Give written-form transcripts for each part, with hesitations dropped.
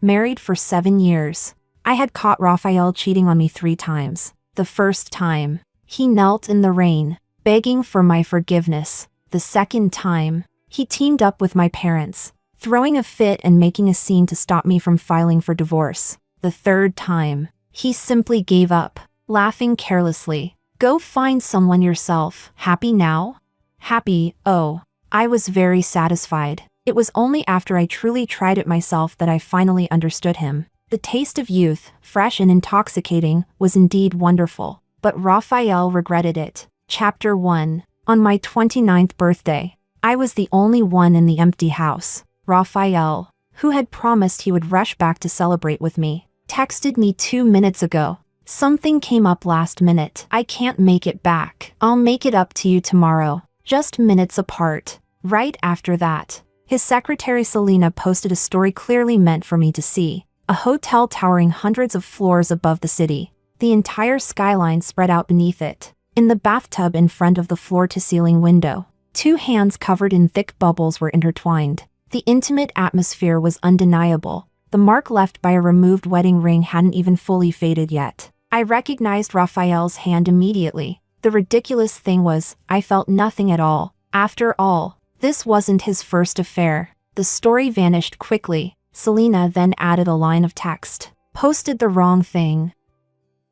married for 7 years. I had caught Raphael cheating on me 3 times. The first time, he knelt in the rain, begging for my forgiveness. The second time, he teamed up with my parents, throwing a fit and making a scene to stop me from filing for divorce. The third time, he simply gave up, laughing carelessly. Go find someone yourself. Happy now? Happy, oh. I was very satisfied. It was only after I truly tried it myself that I finally understood him. The taste of youth, fresh and intoxicating, was indeed wonderful. But Raphael regretted it. Chapter 1. On my 29th birthday, I was the only one in the empty house. Raphael, who had promised he would rush back to celebrate with me, texted me 2 minutes ago. Something came up last minute. I can't make it back. I'll make it up to you tomorrow. Just minutes apart. Right after that, his secretary Selena posted a story clearly meant for me to see. A hotel towering hundreds of floors above the city. The entire skyline spread out beneath it. In the bathtub in front of the floor-to-ceiling window, 2 hands covered in thick bubbles were intertwined. The intimate atmosphere was undeniable. The mark left by a removed wedding ring hadn't even fully faded yet. I recognized Raphael's hand immediately. The ridiculous thing was, I felt nothing at all. After all, this wasn't his first affair. The story vanished quickly. Selena then added a line of text. Posted the wrong thing.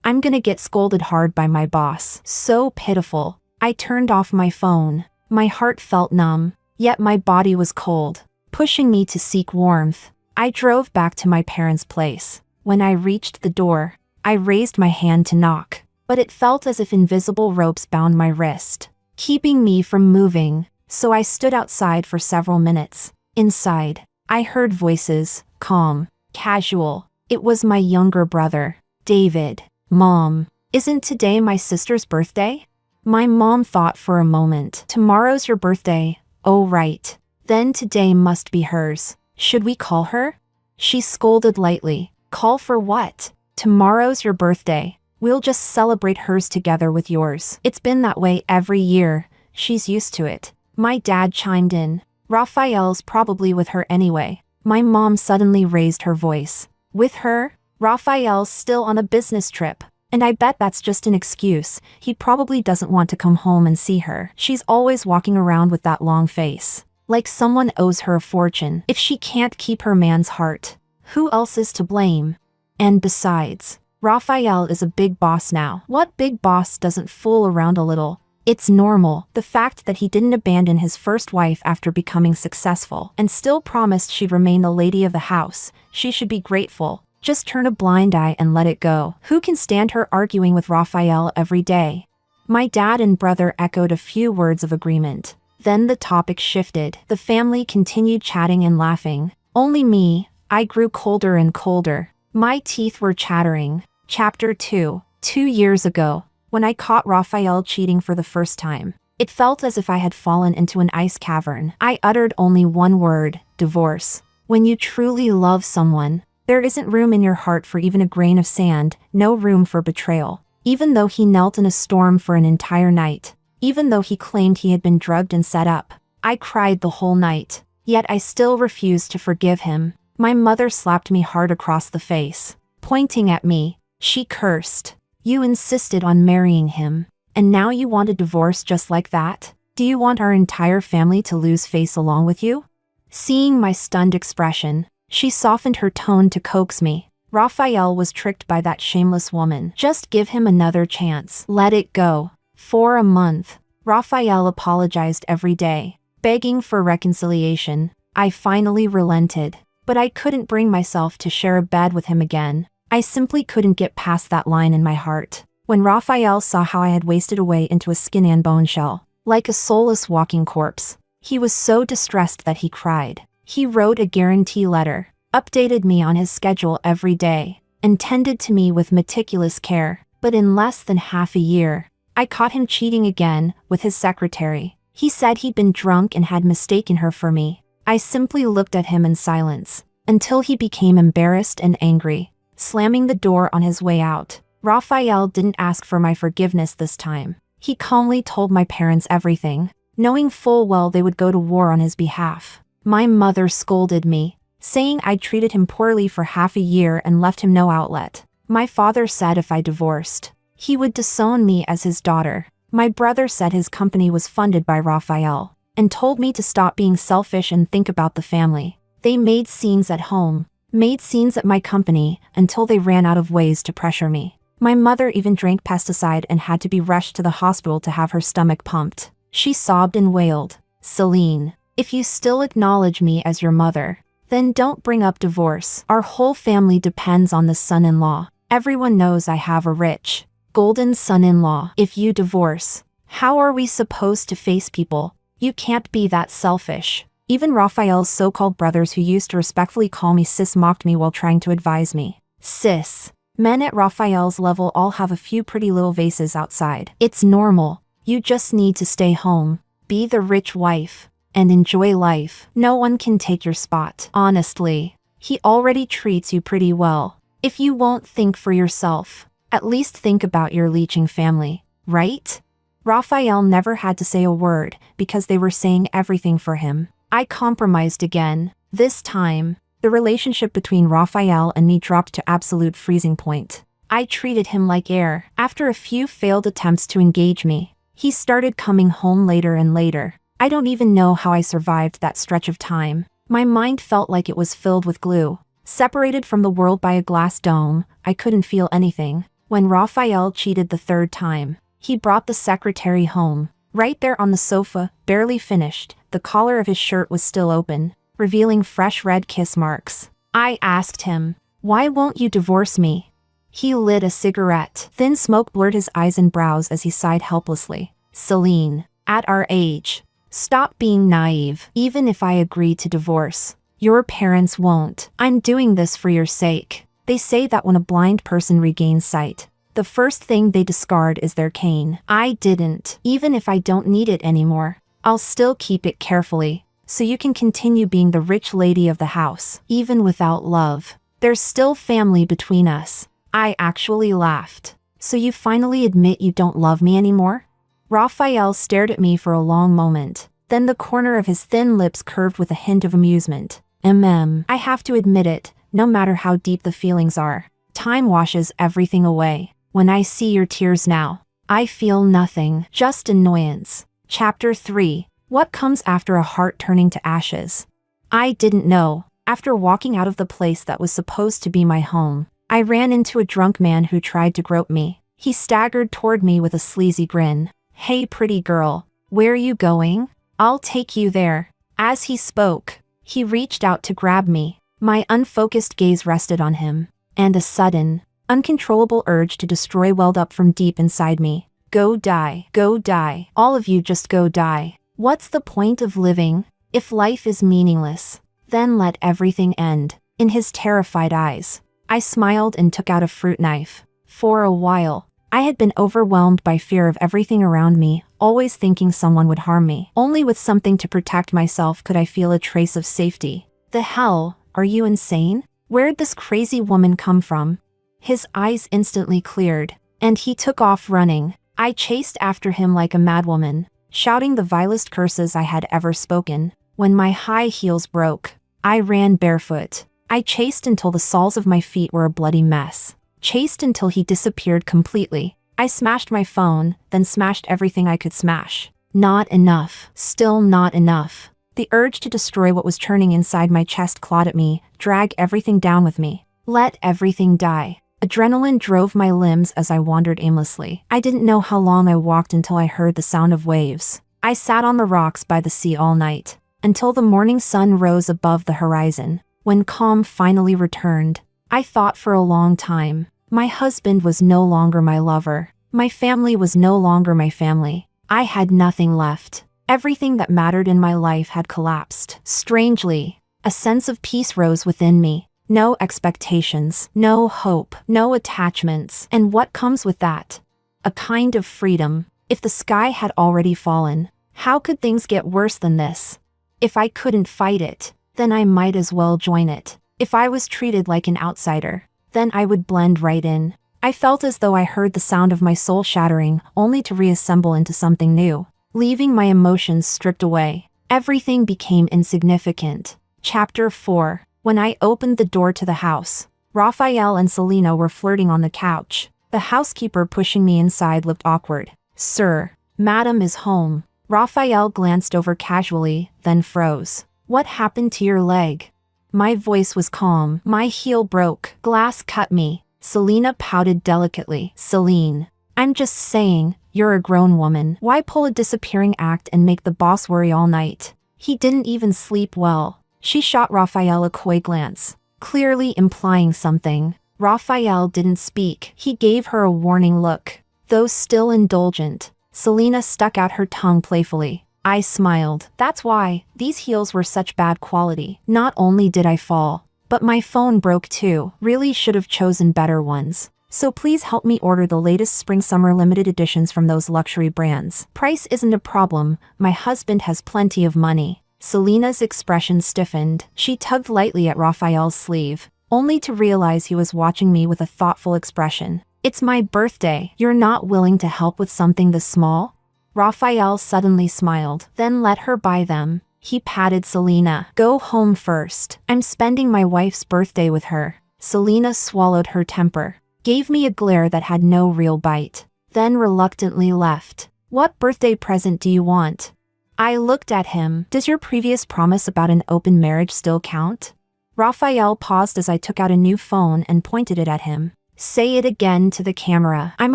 I'm gonna get scolded hard by my boss. So pitiful. I turned off my phone. My heart felt numb, yet my body was cold, pushing me to seek warmth. I drove back to my parents' place. When I reached the door, I raised my hand to knock, but it felt as if invisible ropes bound my wrist, keeping me from moving, so I stood outside for several minutes. Inside, I heard voices, calm, casual. It was my younger brother, David. Mom, isn't today my sister's birthday? My mom thought for a moment. Tomorrow's your birthday. Oh right. Then today must be hers. Should we call her? She scolded lightly. Call for what? Tomorrow's your birthday. We'll just celebrate hers together with yours. It's been that way every year. She's used to it. My dad chimed in. Raphael's probably with her anyway. My mom suddenly raised her voice. With her? Raphael's still on a business trip. And I bet that's just an excuse. He probably doesn't want to come home and see her. She's always walking around with that long face. Like someone owes her a fortune. If she can't keep her man's heart, who else is to blame? And besides, Raphael is a big boss now. What big boss doesn't fool around a little? It's normal. The fact that he didn't abandon his first wife after becoming successful and still promised she'd remain the lady of the house, she should be grateful. Just turn a blind eye and let it go. Who can stand her arguing with Raphael every day? My dad and brother echoed a few words of agreement. Then the topic shifted. The family continued chatting and laughing. Only me, I grew colder and colder. My teeth were chattering. Chapter 2. 2 years ago, when I caught Raphael cheating for the first time, it felt as if I had fallen into an ice cavern. I uttered only one word: divorce. When you truly love someone, there isn't room in your heart for even a grain of sand, no room for betrayal. Even though he knelt in a storm for an entire night, even though he claimed he had been drugged and set up, I cried the whole night. Yet I still refused to forgive him. My mother slapped me hard across the face. Pointing at me, she cursed. You insisted on marrying him, and now you want a divorce just like that? Do you want our entire family to lose face along with you? Seeing my stunned expression, she softened her tone to coax me. Raphael was tricked by that shameless woman. Just give him another chance. Let it go. For a month, Raphael apologized every day, begging for reconciliation. I finally relented, but I couldn't bring myself to share a bed with him again. I simply couldn't get past that line in my heart. When Raphael saw how I had wasted away into a skin and bone shell, like a soulless walking corpse, he was so distressed that he cried. He wrote a guarantee letter, updated me on his schedule every day, and tended to me with meticulous care. But in less than half a year, I caught him cheating again with his secretary. He said he'd been drunk and had mistaken her for me. I simply looked at him in silence, until he became embarrassed and angry, slamming the door on his way out. Raphael didn't ask for my forgiveness this time. He calmly told my parents everything, knowing full well they would go to war on his behalf. My mother scolded me. saying I'd treated him poorly for half a year and left him no outlet. My father said if I divorced, he would disown me as his daughter. My brother said his company was funded by Raphael, and told me to stop being selfish and think about the family. They made scenes at home, made scenes at my company, until they ran out of ways to pressure me. My mother even drank pesticide and had to be rushed to the hospital to have her stomach pumped. She sobbed and wailed, "Celine, if you still acknowledge me as your mother, then don't bring up divorce. Our whole family depends on this son-in-law. Everyone knows I have a rich, golden son-in-law. If you divorce, how are we supposed to face people? You can't be that selfish." Even Raphael's so-called brothers who used to respectfully call me sis mocked me while trying to advise me. Sis. Men at Raphael's level all have a few pretty little vases outside. It's normal. You just need to stay home, be the rich wife, and enjoy life. No one can take your spot. Honestly, he already treats you pretty well. If you won't think for yourself, at least think about your leeching family, right? Raphael never had to say a word because they were saying everything for him. I compromised again. This time, the relationship between Raphael and me dropped to absolute freezing point. I treated him like air. After a few failed attempts to engage me, he started coming home later and later. I don't even know how I survived that stretch of time. My mind felt like it was filled with glue. Separated from the world by a glass dome, I couldn't feel anything. When Raphael cheated the third time, he brought the secretary home. Right there on the sofa, barely finished, the collar of his shirt was still open, revealing fresh red kiss marks. I asked him, "Why won't you divorce me?" He lit a cigarette. Thin smoke blurred his eyes and brows as he sighed helplessly. "Celine, at our age, stop being naive. Even if I agree to divorce, your parents won't. I'm doing this for your sake." They say that when a blind person regains sight, the first thing they discard is their cane. I didn't. Even if I don't need it anymore, I'll still keep it carefully, so you can continue being the rich lady of the house. Even without love, there's still family between us. I actually laughed. "So you finally admit you don't love me anymore?" Raphael stared at me for a long moment. Then the corner of his thin lips curved with a hint of amusement. I have to admit it, no matter how deep the feelings are, time washes everything away. When I see your tears now, I feel nothing, just annoyance. Chapter 3. What comes after a heart turning to ashes? I didn't know. After walking out of the place that was supposed to be my home, I ran into a drunk man who tried to grope me. He staggered toward me with a sleazy grin. "Hey pretty girl, where are you going? I'll take you there." As he spoke, he reached out to grab me. My unfocused gaze rested on him, and a sudden, uncontrollable urge to destroy welled up from deep inside me. Go die. Go die. All of you just go die. What's the point of living? If life is meaningless, then let everything end. In his terrified eyes, I smiled and took out a fruit knife. For a while, I had been overwhelmed by fear of everything around me, always thinking someone would harm me. Only with something to protect myself could I feel a trace of safety. The hell? Are you insane? Where'd this crazy woman come from? His eyes instantly cleared, and he took off running. I chased after him like a madwoman, shouting the vilest curses I had ever spoken. When my high heels broke, I ran barefoot. I chased until the soles of my feet were a bloody mess. Chased until he disappeared completely. I smashed my phone, then smashed everything I could smash. Not enough. Still not enough. The urge to destroy what was churning inside my chest clawed at me, drag everything down with me. Let everything die. Adrenaline drove my limbs as I wandered aimlessly. I didn't know how long I walked until I heard the sound of waves. I sat on the rocks by the sea all night, until the morning sun rose above the horizon. When calm finally returned, I thought for a long time. My husband was no longer my lover. My family was no longer my family. I had nothing left. Everything that mattered in my life had collapsed. Strangely, a sense of peace rose within me. No expectations, no hope, no attachments. And what comes with that? A kind of freedom. If the sky had already fallen, how could things get worse than this? If I couldn't fight it, then I might as well join it. If I was treated like an outsider, then I would blend right in. I felt as though I heard the sound of my soul shattering, only to reassemble into something new. Leaving my emotions stripped away, everything became insignificant. Chapter 4. When I opened the door to the house, Raphael and Selena were flirting on the couch. The housekeeper pushing me inside looked awkward. "Sir, Madam is home." Raphael glanced over casually, then froze. "What happened to your leg?" My voice was calm. "My heel broke. Glass cut me." Selena pouted delicately. "Celine, I'm just saying, you're a grown woman. Why pull a disappearing act and make the boss worry all night? He didn't even sleep well." She shot Raphael a coy glance, clearly implying something. Raphael didn't speak. He gave her a warning look. Though still indulgent, Selena stuck out her tongue playfully. I smiled. "That's why. These heels were such bad quality. Not only did I fall, but my phone broke too. Really should have chosen better ones. So please help me order the latest spring-summer limited editions from those luxury brands. Price isn't a problem. My husband has plenty of money." Selena's expression stiffened. She tugged lightly at Raphael's sleeve, only to realize he was watching me with a thoughtful expression. "It's my birthday. You're not willing to help with something this small?" Raphael suddenly smiled, then let her buy them. He patted Selena. "Go home first. I'm spending my wife's birthday with her." Selena swallowed her temper, gave me a glare that had no real bite, then reluctantly left. "What birthday present do you want?" I looked at him. "Does your previous promise about an open marriage still count?" Raphael paused as I took out a new phone and pointed it at him. "Say it again to the camera. I'm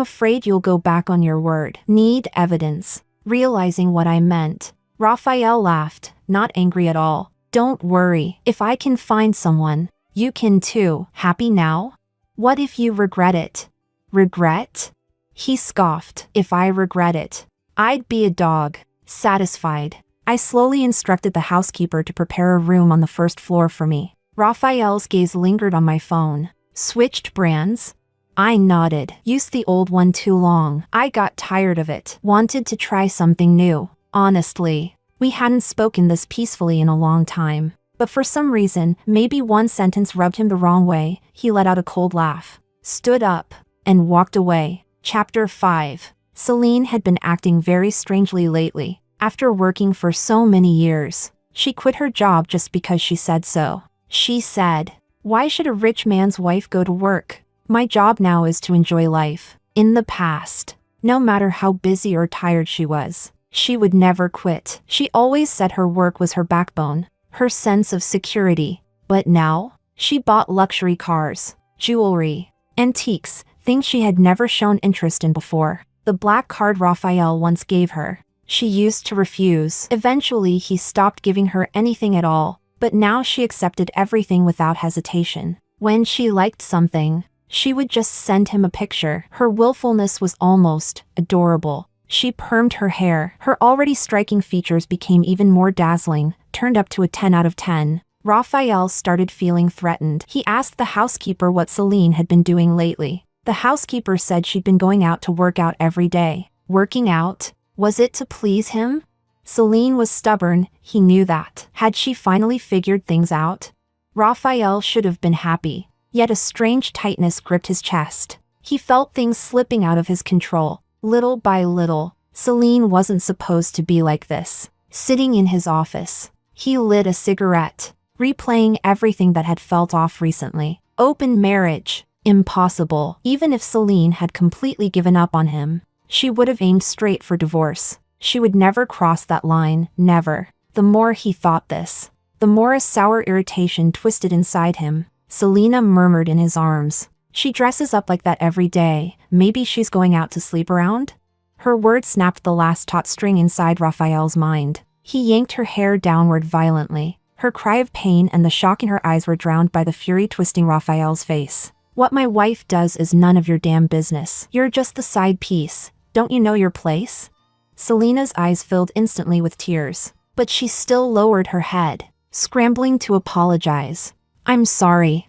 afraid you'll go back on your word." "Need evidence." Realizing what I meant, Raphael laughed, not angry at all. "Don't worry. If I can find someone, you can too. Happy now? What if you regret it?" "Regret?" He scoffed. "If I regret it, I'd be a dog." Satisfied, I slowly instructed the housekeeper to prepare a room on the first floor for me. Raphael's gaze lingered on my phone. "Switched brands?" I nodded. "Used the old one too long. I got tired of it. Wanted to try something new." Honestly, we hadn't spoken this peacefully in a long time. But for some reason, maybe one sentence rubbed him the wrong way, he let out a cold laugh, stood up, and walked away. Chapter 5. Celine had been acting very strangely lately. After working for so many years, she quit her job just because she said so. She said, "Why should a rich man's wife go to work? My job now is to enjoy life." In the past, no matter how busy or tired she was, she would never quit. She always said her work was her backbone, her sense of security. But now, she bought luxury cars, jewelry, antiques, things she had never shown interest in before. The black card Raphael once gave her, she used to refuse. Eventually, he stopped giving her anything at all, but now she accepted everything without hesitation. When she liked something, she would just send him a picture. Her willfulness was almost adorable. She permed her hair. Her already striking features became even more dazzling, turned up to a 10 out of 10. Raphael started feeling threatened. He asked the housekeeper what Celine had been doing lately. The housekeeper said she'd been going out to work out every day. Working out? Was it to please him? Celine was stubborn, he knew that. Had she finally figured things out? Raphael should have been happy. Yet a strange tightness gripped his chest. He felt things slipping out of his control. Little by little, Celine wasn't supposed to be like this. Sitting in his office, he lit a cigarette, replaying everything that had felt off recently. Open marriage. Impossible. Even if Celine had completely given up on him, she would have aimed straight for divorce. She would never cross that line, never. The more he thought this, the more a sour irritation twisted inside him. Selena murmured in his arms. "She dresses up like that every day. Maybe she's going out to sleep around?" Her words snapped the last taut string inside Raphael's mind. He yanked her hair downward violently. Her cry of pain and the shock in her eyes were drowned by the fury twisting Raphael's face. "What my wife does is none of your damn business. You're just the side piece. Don't you know your place?" Selena's eyes filled instantly with tears, but she still lowered her head, scrambling to apologize. "I'm sorry.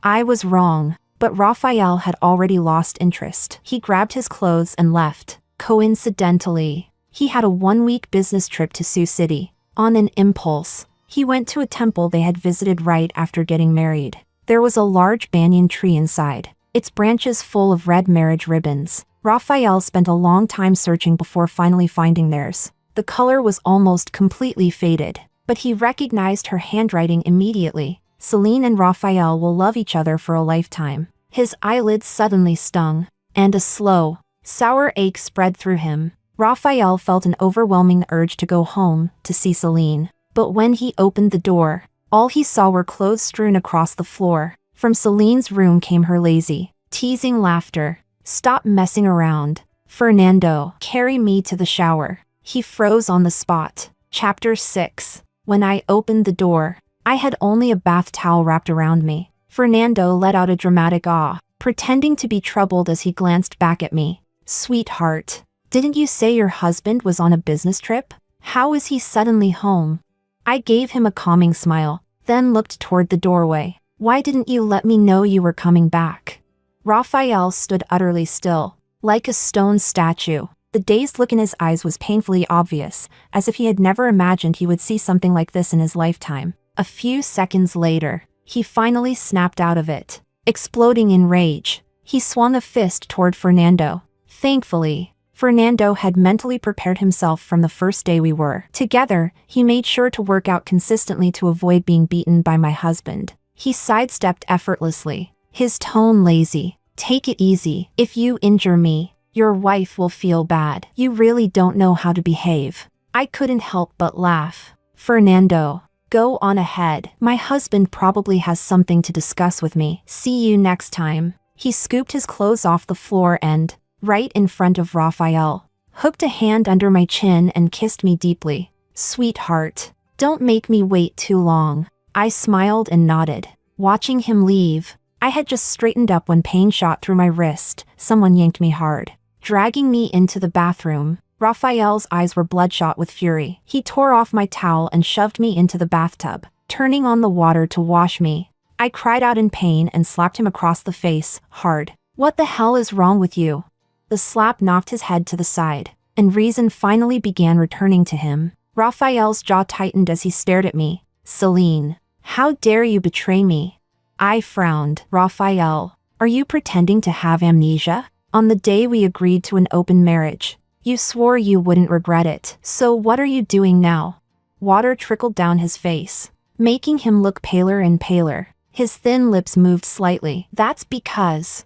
I was wrong." But Raphael had already lost interest. He grabbed his clothes and left. Coincidentally, he had a one-week business trip to Sioux City. On an impulse, he went to a temple they had visited right after getting married. There was a large banyan tree inside, its branches full of red marriage ribbons. Raphael spent a long time searching before finally finding theirs. The color was almost completely faded, but he recognized her handwriting immediately. Celine and Raphael will love each other for a lifetime. His eyelids suddenly stung, and a slow, sour ache spread through him. Raphael felt an overwhelming urge to go home to see Celine. But when he opened the door, all he saw were clothes strewn across the floor. From Celine's room came her lazy, teasing laughter. "Stop messing around. Fernando, carry me to the shower." He froze on the spot. Chapter 6. When I opened the door, I had only a bath towel wrapped around me. Fernando let out a dramatic ah, pretending to be troubled as he glanced back at me. "Sweetheart, didn't you say your husband was on a business trip? How is he suddenly home?" I gave him a calming smile, then looked toward the doorway. "Why didn't you let me know you were coming back?" Raphael stood utterly still, like a stone statue. The dazed look in his eyes was painfully obvious, as if he had never imagined he would see something like this in his lifetime. A few seconds later, he finally snapped out of it. Exploding in rage, he swung a fist toward Fernando. Thankfully, Fernando had mentally prepared himself from the first day we were together. He made sure to work out consistently to avoid being beaten by my husband. He sidestepped effortlessly, his tone lazy. "Take it easy. If you injure me, your wife will feel bad. You really don't know how to behave." I couldn't help but laugh. "Fernando, go on ahead. My husband probably has something to discuss with me. See you next time." He scooped his clothes off the floor and, right in front of Raphael, hooked a hand under my chin and kissed me deeply. "Sweetheart, don't make me wait too long." I smiled and nodded. Watching him leave, I had just straightened up when pain shot through my wrist. Someone yanked me hard, dragging me into the bathroom. Raphael's eyes were bloodshot with fury. He tore off my towel and shoved me into the bathtub, turning on the water to wash me. I cried out in pain and slapped him across the face, hard. "What the hell is wrong with you?" The slap knocked his head to the side, and reason finally began returning to him. Raphael's jaw tightened as he stared at me. "Celine, how dare you betray me?" I frowned. "Raphael, are you pretending to have amnesia? On the day we agreed to an open marriage, you swore you wouldn't regret it. So what are you doing now?" Water trickled down his face, making him look paler and paler. His thin lips moved slightly. "That's because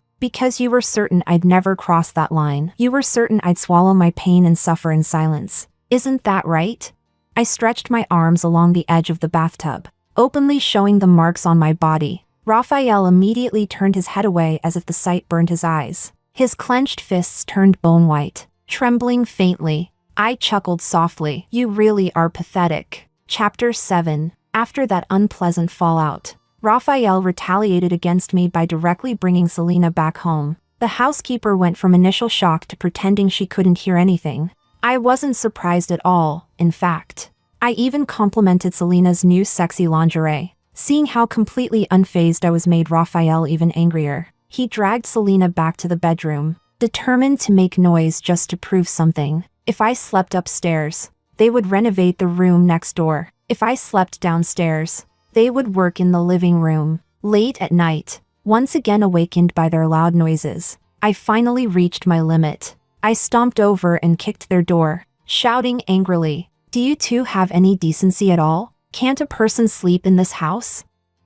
you were certain I'd never cross that line. You were certain I'd swallow my pain and suffer in silence. Isn't that right?" I stretched my arms along the edge of the bathtub, openly showing the marks on my body. Raphael immediately turned his head away as if the sight burned his eyes. His clenched fists turned bone-white, trembling faintly. I chuckled softly. "You really are pathetic." Chapter 7. After that unpleasant fallout, Raphael retaliated against me by directly bringing Selena back home. The housekeeper went from initial shock to pretending she couldn't hear anything. I wasn't surprised at all, in fact. I even complimented Selena's new sexy lingerie. Seeing how completely unfazed I was made Raphael even angrier. He dragged Selena back to the bedroom, determined to make noise just to prove something. If I slept upstairs, they would renovate the room next door. If I slept downstairs, they would work in the living room. Late at night, once again awakened by their loud noises, I finally reached my limit. I stomped over and kicked their door, shouting angrily, "Do you two have any decency at all? Can't a person sleep in this house?"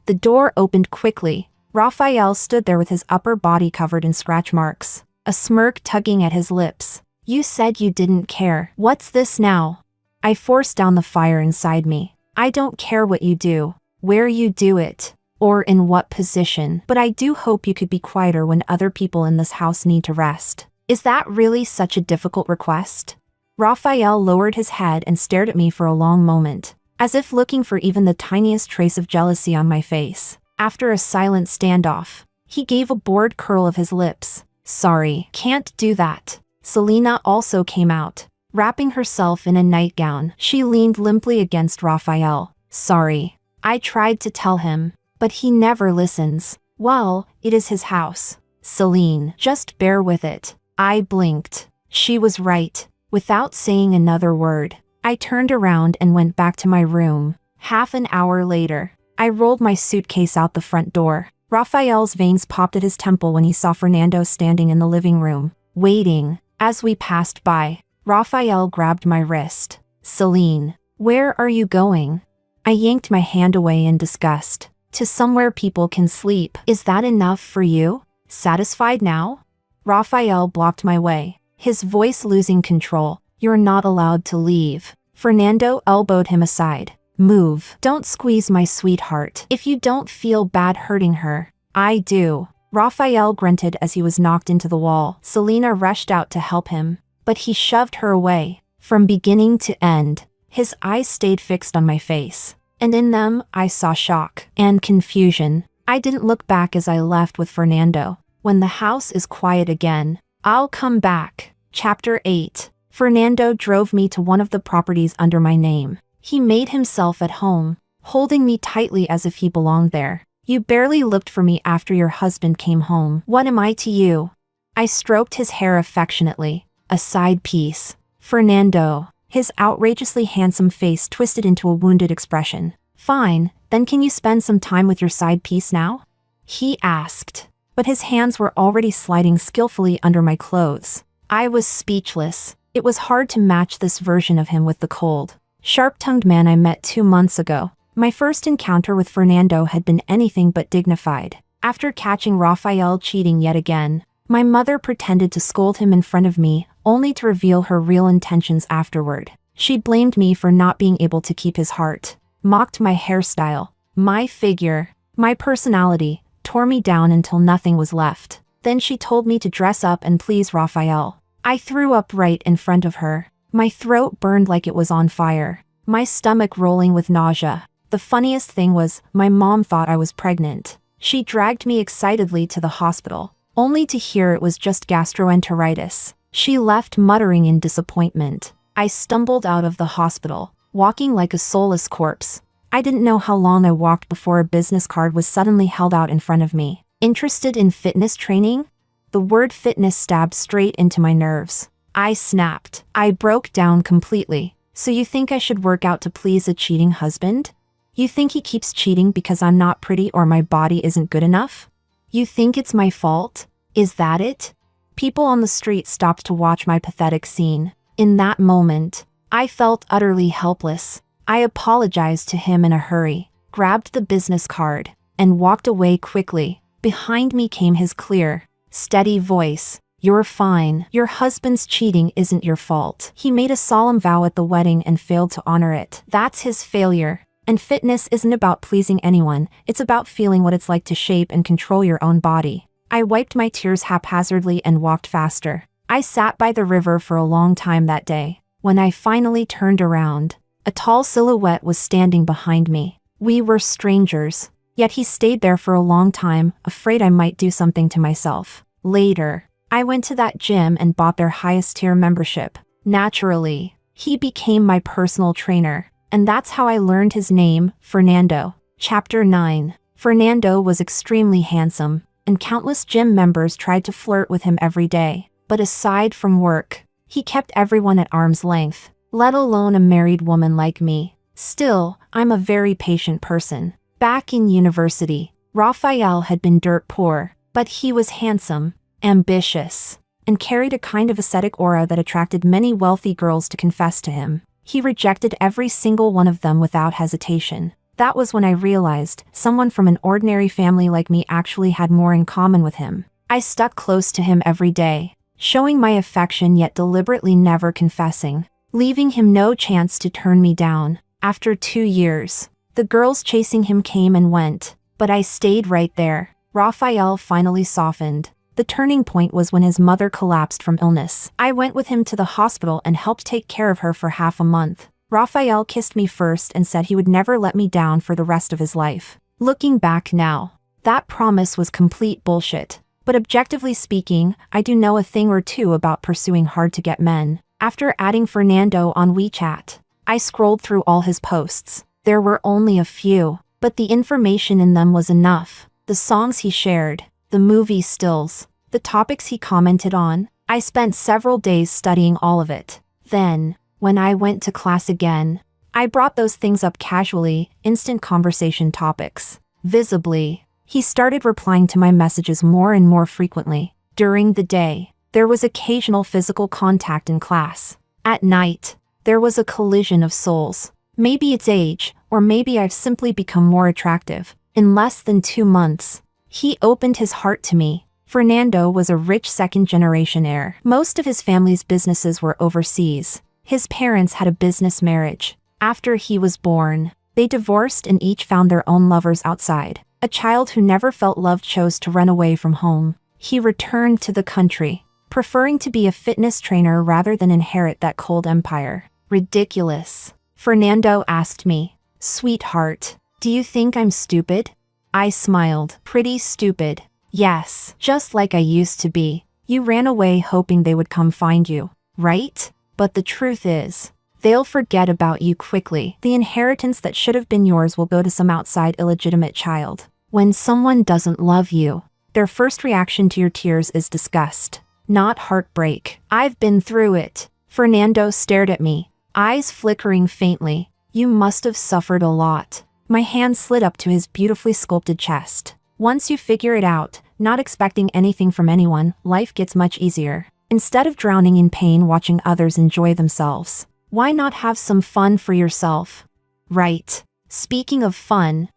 The door opened quickly. Raphael stood there with his upper body covered in scratch marks, a smirk tugging at his lips. "You said you didn't care. What's this now?" I forced down the fire inside me. "I don't care what you do, where you do it, or in what position, but I do hope you could be quieter when other people in this house need to rest. Is that really such a difficult request?" Raphael lowered his head and stared at me for a long moment, as if looking for even the tiniest trace of jealousy on my face. After a silent standoff, he gave a bored curl of his lips. "Sorry, can't do that." Selena also came out, wrapping herself in a nightgown. She leaned limply against Raphael. "Sorry." I tried to tell him, but he never listens. "Well, it is his house. Celine, just bear with it." I blinked. She was right. Without saying another word, I turned around and went back to my room. Half an hour later, I rolled my suitcase out the front door. Raphael's veins popped at his temple when he saw Fernando standing in the living room, waiting. As we passed by, Raphael grabbed my wrist. "Celine, where are you going?" I yanked my hand away in disgust. to somewhere people can sleep. Is that enough for you? Satisfied now? Raphael blocked my way, his voice losing control. You're not allowed to leave. Fernando elbowed him aside. Move. Don't squeeze my sweetheart. If you don't feel bad hurting her, I do. Raphael grunted as he was knocked into the wall. Selena rushed out to help him, but he shoved her away. From beginning to end, his eyes stayed fixed on my face, and in them I saw shock and confusion. I didn't look back as I left with Fernando. When the house is quiet again, I'll come back. Chapter 8. Fernando drove me to one of the properties under my name. He made himself at home, holding me tightly as if he belonged there. You barely looked for me after your husband came home. What am I to you? I stroked his hair affectionately. A side piece. Fernando. His outrageously handsome face twisted into a wounded expression. Fine, then can you spend some time with your side piece now? He asked, but his hands were already sliding skillfully under my clothes. I was speechless. It was hard to match this version of him with the cold, sharp-tongued man I met 2 months ago. My first encounter with Fernando had been anything but dignified. After catching Raphael cheating yet again, my mother pretended to scold him in front of me, only to reveal her real intentions afterward. She blamed me for not being able to keep his heart, mocked my hairstyle, my figure, my personality, tore me down until nothing was left. Then she told me to dress up and please Raphael. I threw up right in front of her. My throat burned like it was on fire, my stomach rolling with nausea. The funniest thing was, my mom thought I was pregnant. She dragged me excitedly to the hospital, only to hear it was just gastroenteritis. She left muttering in disappointment. I stumbled out of the hospital, walking like a soulless corpse. I didn't know how long I walked before a business card was suddenly held out in front of me. Interested in fitness training? The word fitness stabbed straight into my nerves. I snapped. I broke down completely. So you think I should work out to please a cheating husband? You think he keeps cheating because I'm not pretty or my body isn't good enough? You think it's my fault? Is that it? People on the street stopped to watch my pathetic scene. In that moment, I felt utterly helpless. I apologized to him in a hurry, grabbed the business card, and walked away quickly. Behind me came his clear, steady voice. You're fine. Your husband's cheating isn't your fault. He made a solemn vow at the wedding and failed to honor it. That's his failure. And fitness isn't about pleasing anyone, it's about feeling what it's like to shape and control your own body. I wiped my tears haphazardly and walked faster. I sat by the river for a long time that day. When I finally turned around, a tall silhouette was standing behind me. We were strangers, yet he stayed there for a long time, afraid I might do something to myself. Later, I went to that gym and bought their highest tier membership. Naturally, he became my personal trainer. And that's how I learned his name, Fernando. Chapter 9. Fernando was extremely handsome, and countless gym members tried to flirt with him every day. But aside from work, he kept everyone at arm's length, let alone a married woman like me. Still, I'm a very patient person. Back in university, Raphael had been dirt poor, but he was handsome, ambitious, and carried a kind of ascetic aura that attracted many wealthy girls to confess to him. He rejected every single one of them without hesitation. That was when I realized someone from an ordinary family like me actually had more in common with him. I stuck close to him every day, showing my affection yet deliberately never confessing, leaving him no chance to turn me down. After 2 years, the girls chasing him came and went, but I stayed right there. Raphael finally softened. The turning point was when his mother collapsed from illness. I went with him to the hospital and helped take care of her for half a month. Raphael kissed me first and said he would never let me down for the rest of his life. Looking back now, that promise was complete bullshit. But objectively speaking, I do know a thing or two about pursuing hard-to-get men. After adding Fernando on WeChat, I scrolled through all his posts. There were only a few, but the information in them was enough. The songs he shared, the movie stills, the topics he commented on. I spent several days studying all of it. Then, when I went to class again, I brought those things up casually, instant conversation topics. Visibly, he started replying to my messages more and more frequently. During the day, there was occasional physical contact in class. At night, there was a collision of souls. Maybe it's age, or maybe I've simply become more attractive. In less than 2 months, he opened his heart to me. Fernando was a rich second-generation heir. Most of his family's businesses were overseas. His parents had a business marriage. After he was born, they divorced and each found their own lovers outside. A child who never felt loved chose to run away from home. He returned to the country, preferring to be a fitness trainer rather than inherit that cold empire. Ridiculous. Fernando asked me, "Sweetheart, do you think I'm stupid?" I smiled. Pretty stupid. Yes, just like I used to be. You ran away hoping they would come find you, right? But the truth is, they'll forget about you quickly. The inheritance that should have been yours will go to some outside illegitimate child. When someone doesn't love you, their first reaction to your tears is disgust, not heartbreak. I've been through it. Fernando stared at me, eyes flickering faintly. You must have suffered a lot. My hand slid up to his beautifully sculpted chest. Once you figure it out, not expecting anything from anyone, life gets much easier. Instead of drowning in pain watching others enjoy themselves, why not have some fun for yourself? Right. Speaking of fun,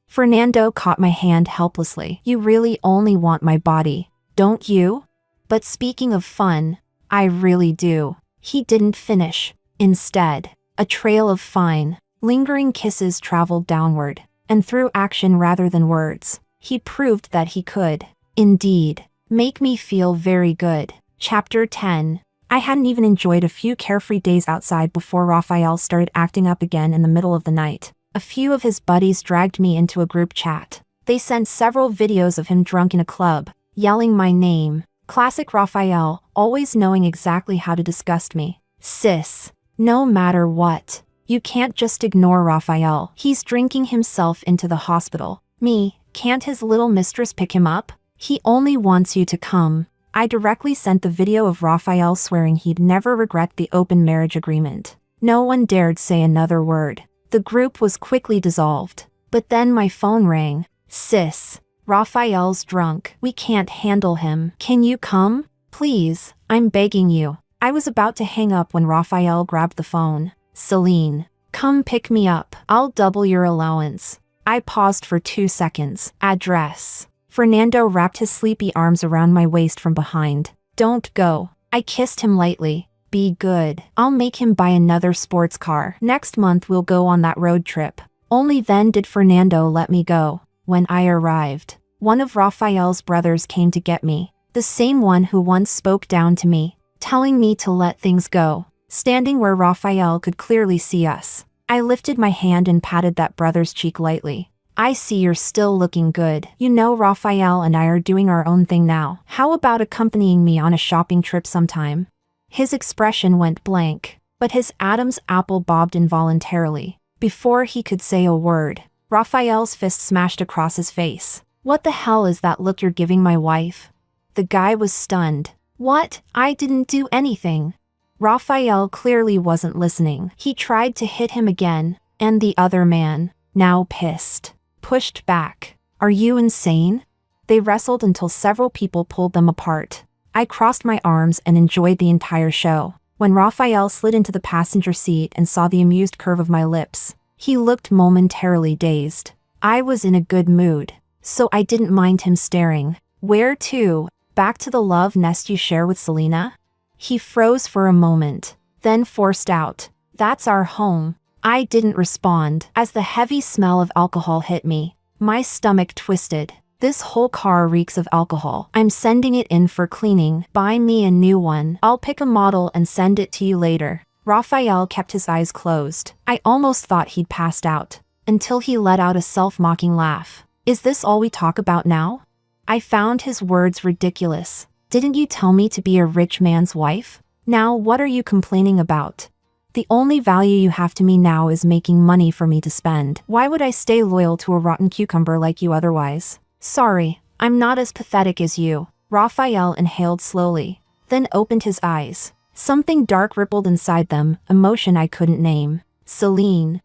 Fernando caught my hand helplessly. You really only want my body, don't you? But speaking of fun, I really do. He didn't finish. Instead, a trail of fine, lingering kisses traveled downward, and through action rather than words, he proved that he could, indeed, make me feel very good. Chapter 10. I hadn't even enjoyed a few carefree days outside before Raphael started acting up again in the middle of the night. A few of his buddies dragged me into a group chat. They sent several videos of him drunk in a club, yelling my name. Classic Raphael, always knowing exactly how to disgust me. Sis, no matter what, you can't just ignore Raphael. He's drinking himself into the hospital. Me, can't his little mistress pick him up? He only wants you to come. I directly sent the video of Raphael swearing he'd never regret the open marriage agreement. No one dared say another word. The group was quickly dissolved. But then my phone rang. Sis, Raphael's drunk. We can't handle him. Can you come? Please, I'm begging you. I was about to hang up when Raphael grabbed the phone. Celine, come pick me up. I'll double your allowance. I paused for 2 seconds. Address. Fernando wrapped his sleepy arms around my waist from behind. Don't go. I kissed him lightly. Be good. I'll make him buy another sports car. Next month we'll go on that road trip. Only then did Fernando let me go. When I arrived, one of Raphael's brothers came to get me. The same one who once spoke down to me, telling me to let things go. Standing where Raphael could clearly see us, I lifted my hand and patted that brother's cheek lightly. I see you're still looking good. You know Raphael and I are doing our own thing now. How about accompanying me on a shopping trip sometime? His expression went blank, but his Adam's apple bobbed involuntarily. Before he could say a word, Raphael's fist smashed across his face. What the hell is that look you're giving my wife? The guy was stunned. What? I didn't do anything. Raphael clearly wasn't listening. He tried to hit him again, and the other man, now pissed, pushed back. Are you insane? They wrestled until several people pulled them apart. I crossed my arms and enjoyed the entire show. When Raphael slid into the passenger seat and saw the amused curve of my lips, he looked momentarily dazed. I was in a good mood, so I didn't mind him staring. Where to? Back to the love nest you share with Selena? He froze for a moment, then forced out, That's our home. I didn't respond. As the heavy smell of alcohol hit me, my stomach twisted. This whole car reeks of alcohol. I'm sending it in for cleaning. Buy me a new one. I'll pick a model and send it to you later. Raphael kept his eyes closed. I almost thought he'd passed out, until he let out a self-mocking laugh. Is this all we talk about now? I found his words ridiculous. Didn't you tell me to be a rich man's wife? Now what are you complaining about? The only value you have to me now is making money for me to spend. Why would I stay loyal to a rotten cucumber like you otherwise? Sorry, I'm not as pathetic as you. Raphael inhaled slowly, then opened his eyes. Something dark rippled inside them, emotion I couldn't name. Celine.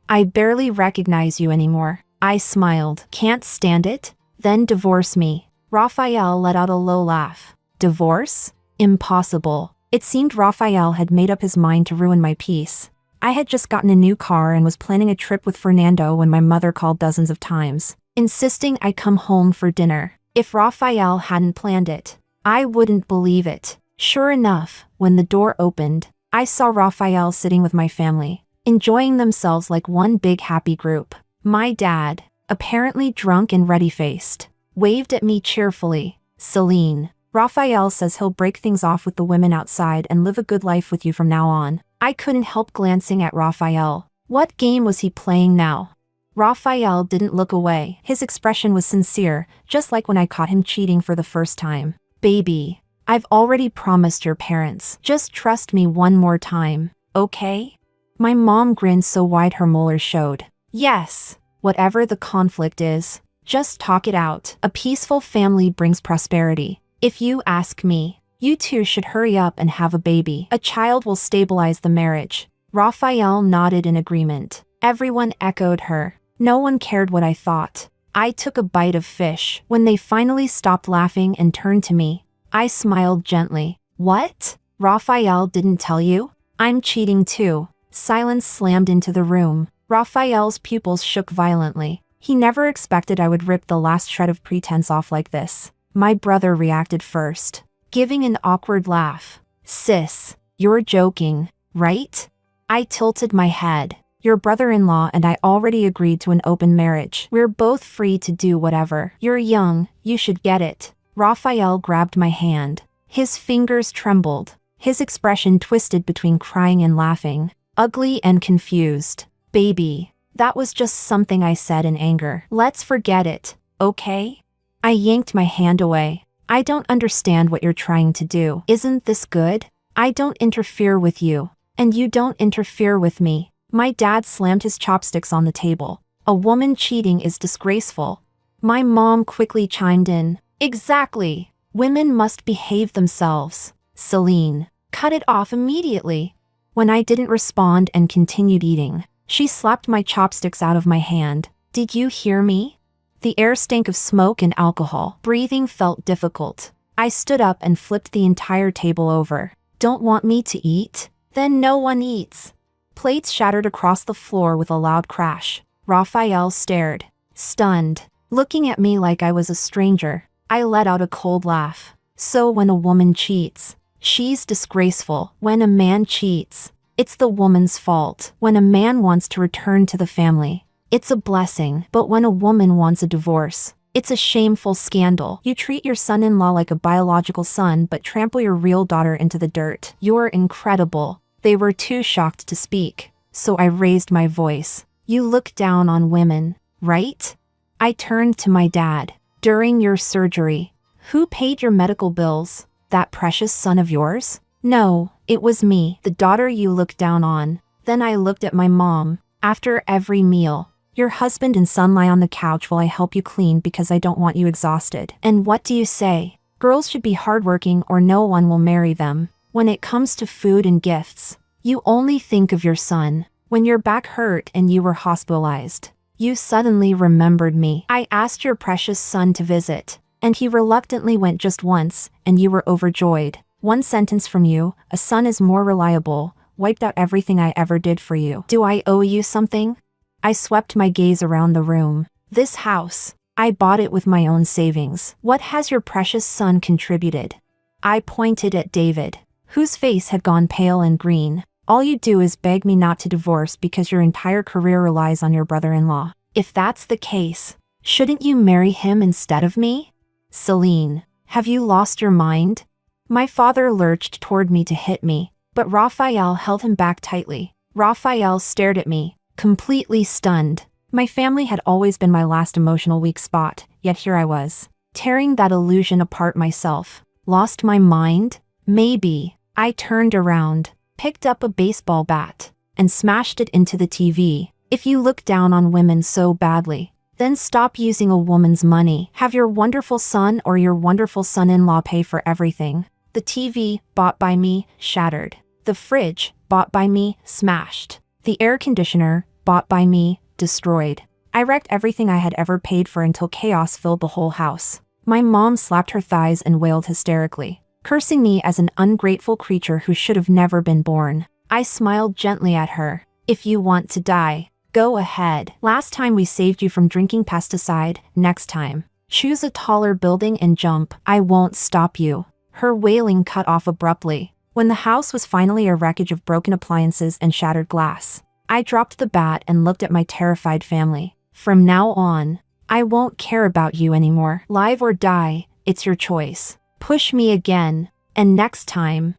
I barely recognize you anymore. I smiled. Can't stand it? Then divorce me. Raphael let out a low laugh. Divorce? Impossible. It seemed Raphael had made up his mind to ruin my peace. I had just gotten a new car and was planning a trip with Fernando when my mother called dozens of times, insisting I come home for dinner. If Raphael hadn't planned it, I wouldn't believe it. Sure enough, when the door opened, I saw Raphael sitting with my family, enjoying themselves like one big happy group. My dad, apparently drunk and ready-faced, waved at me cheerfully. "Celine, Raphael says he'll break things off with the women outside and live a good life with you from now on." I couldn't help glancing at Raphael. What game was he playing now? Raphael didn't look away. His expression was sincere, just like when I caught him cheating for the first time. "Baby, I've already promised your parents. Just trust me one more time, okay?" My mom grinned so wide her molars showed. "Yes, whatever the conflict is, just talk it out. A peaceful family brings prosperity. If you ask me, you two should hurry up and have a baby. A child will stabilize the marriage." Raphael nodded in agreement. Everyone echoed her. No one cared what I thought. I took a bite of fish. When they finally stopped laughing and turned to me, I smiled gently. "What? Raphael didn't tell you? I'm cheating too." Silence slammed into the room. Raphael's pupils shook violently. He never expected I would rip the last shred of pretense off like this. My brother reacted first, giving an awkward laugh. "Sis, you're joking, right?" I tilted my head. "Your brother-in-law and I already agreed to an open marriage. We're both free to do whatever. You're young, you should get it." Raphael grabbed my hand. His fingers trembled. His expression twisted between crying and laughing, ugly and confused. "Baby, that was just something I said in anger. Let's forget it, okay?" I yanked my hand away. "I don't understand what you're trying to do. Isn't this good? I don't interfere with you, and you don't interfere with me." My dad slammed his chopsticks on the table. "A woman cheating is disgraceful." My mom quickly chimed in. "Exactly. Women must behave themselves." "Celine, cut it off immediately." When I didn't respond and continued eating, she slapped my chopsticks out of my hand. "Did you hear me?" The air stank of smoke and alcohol. Breathing felt difficult. I stood up and flipped the entire table over. "Don't want me to eat? Then no one eats." Plates shattered across the floor with a loud crash. Raphael stared, stunned, looking at me like I was a stranger. I let out a cold laugh. "So when a woman cheats, she's disgraceful. When a man cheats, it's the woman's fault. When a man wants to return to the family, it's a blessing. But when a woman wants a divorce, it's a shameful scandal. You treat your son-in-law like a biological son but trample your real daughter into the dirt. You're incredible." They were too shocked to speak, so I raised my voice. "You look down on women, right?" I turned to my dad. "During your surgery, who paid your medical bills? That precious son of yours?" "No, it was me, the daughter you look down on." Then I looked at my mom. "After every meal, your husband and son lie on the couch while I help you clean because I don't want you exhausted. And what do you say? Girls should be hardworking or no one will marry them. When it comes to food and gifts, you only think of your son. When your back hurt and you were hospitalized, you suddenly remembered me. I asked your precious son to visit, and he reluctantly went just once, and you were overjoyed. One sentence from you, 'A son is more reliable,' wiped out everything I ever did for you. Do I owe you something?" I swept my gaze around the room. "This house, I bought it with my own savings. What has your precious son contributed?" I pointed at David, whose face had gone pale and green. "All you do is beg me not to divorce because your entire career relies on your brother-in-law. If that's the case, shouldn't you marry him instead of me?" "Celine, have you lost your mind?" My father lurched toward me to hit me, but Raphael held him back tightly. Raphael stared at me, completely stunned. My family had always been my last emotional weak spot, yet here I was, tearing that illusion apart myself. Lost my mind? Maybe. I turned around, picked up a baseball bat, and smashed it into the TV. "If you look down on women so badly, then stop using a woman's money. Have your wonderful son or your wonderful son-in-law pay for everything." The TV, bought by me, shattered. The fridge, bought by me, smashed. The air conditioner, bought by me, destroyed. I wrecked everything I had ever paid for until chaos filled the whole house. My mom slapped her thighs and wailed hysterically, cursing me as an ungrateful creature who should have never been born. I smiled gently at her. If you want to die, go ahead. Last time we saved you from drinking pesticide, next time. Choose a taller building and jump. I won't stop you. Her wailing cut off abruptly. When the house was finally a wreckage of broken appliances and shattered glass, I dropped the bat and looked at my terrified family. From now on, I won't care about you anymore. Live or die, it's your choice. Push me again, and next time.